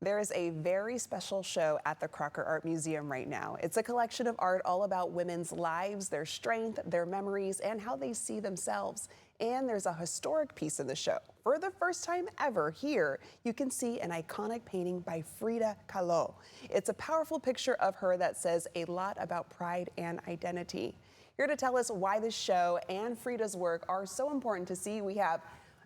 There is a very special show at the Crocker Art Museum right now. It's a collection of art all about women's lives, their strength, their memories, and how they see themselves. And there's a historic piece in the show. For the first time ever here, you can see an iconic painting by Frida Kahlo. It's a powerful picture of her that says a lot about pride and identity. Here to tell us why this show and Frida's work are so important to see, we have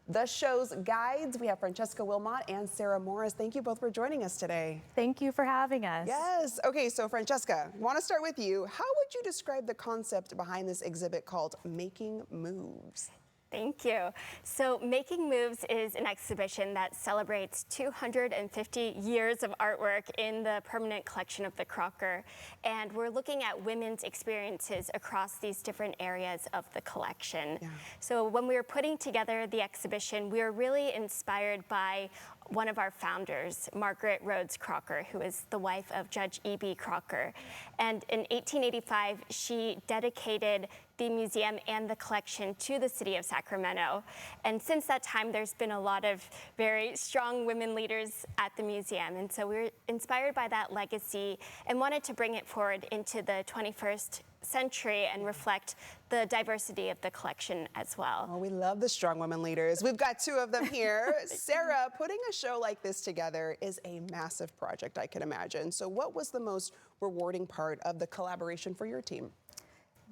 the show's guides. We have Francesca Wilmot and Sarah Morris. Thank you both for joining us today. Thank you for having us. Yes. Okay, so Francesca, I want to start with you. How would you describe the concept behind this exhibit called Making Moves? Thank you. So Making Moves is an exhibition that celebrates 250 years of artwork in the permanent collection of the Crocker. And we're looking at women's experiences across these different areas of the collection. Yeah. So when we were putting together the exhibition, we were really inspired by one of our founders, Margaret Rhodes Crocker, who is the wife of Judge E.B. Crocker. And in 1885, she dedicated the museum and the collection to the city of Sacramento. And since that time, there's been a lot of very strong women leaders at the museum. And so we were inspired by that legacy and wanted to bring it forward into the 21st century and reflect the diversity of the collection as well. Oh, we love the strong women leaders. We've got two of them here. Sarah, putting a show like this together is a massive project, I can imagine. So what was the most rewarding part of the collaboration for your team?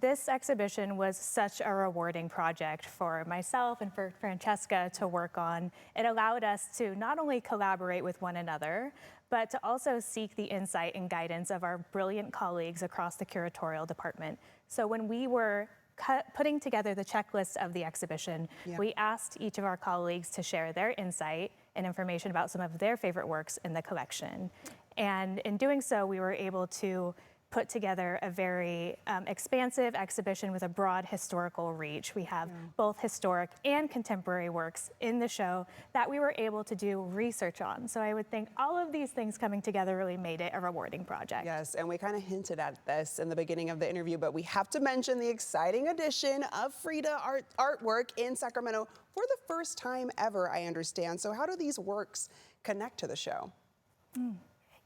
This exhibition was such a rewarding project for myself and for Francesca to work on. It allowed us to not only collaborate with one another, but to also seek the insight and guidance of our brilliant colleagues across the curatorial department. So when we were putting together the checklist of the exhibition, we asked each of our colleagues to share their insight and information about some of their favorite works in the collection. And in doing so, we were able to put together a very expansive exhibition with a broad historical reach. We have both historic and contemporary works in the show that we were able to do research on. So I would think all of these things coming together really made it a rewarding project. Yes, and we kind of hinted at this in the beginning of the interview, but we have to mention the exciting addition of Frida artwork in Sacramento for the first time ever, I understand. So how do these works connect to the show?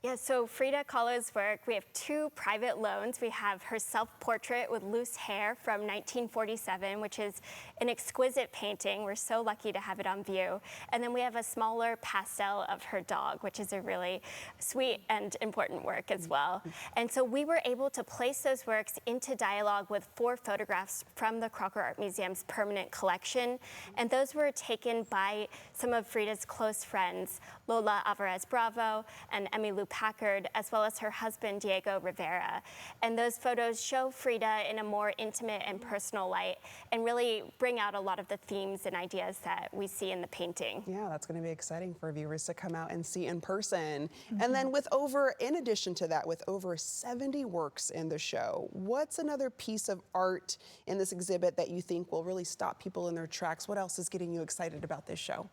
Yeah, so Frida Kahlo's work, we have two private loans. We have her self-portrait with loose hair from 1947, which is an exquisite painting. We're so lucky to have it on view. And then we have a smaller pastel of her dog, which is a really sweet and important work as well. And so we were able to place those works into dialogue with 4 photographs from the Crocker Art Museum's permanent collection. And those were taken by some of Frida's close friends, Lola Alvarez Bravo and Emmylou Packard, as well as her husband, Diego Rivera. And those photos show Frida in a more intimate and personal light and really bring out a lot of the themes and ideas that we see in the painting. Yeah, that's going to be exciting for viewers to come out and see in person. And then in addition to that, with over 70 works in the show, what's another piece of art in this exhibit that you think will really stop people in their tracks? What else is getting you excited about this show?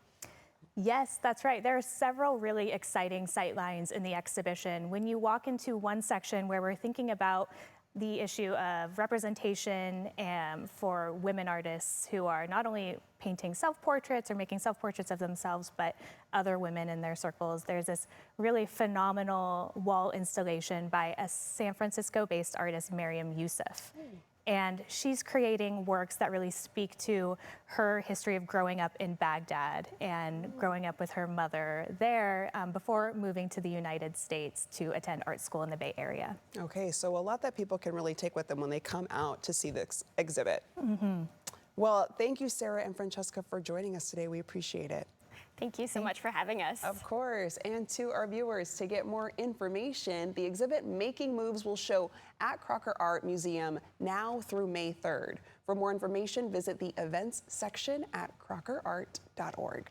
Yes, that's right. There are several really exciting sightlines in the exhibition. When you walk into one section where we're thinking about the issue of representation for women artists who are not only painting self-portraits or making self-portraits of themselves, but other women in their circles, there's this really phenomenal wall installation by a San Francisco-based artist, Miriam Youssef. And she's creating works that really speak to her history of growing up in Baghdad and growing up with her mother there before moving to the United States to attend art school in the Bay Area. Okay, so a lot that people can really take with them when they come out to see this exhibit. Well, thank you, Sarah and Francesca, for joining us today. We appreciate it. Thank you so much for having us. Of course. And to our viewers, to get more information, the exhibit Making Moves will show at Crocker Art Museum now through May 3rd. For more information, visit the events section at crockerart.org.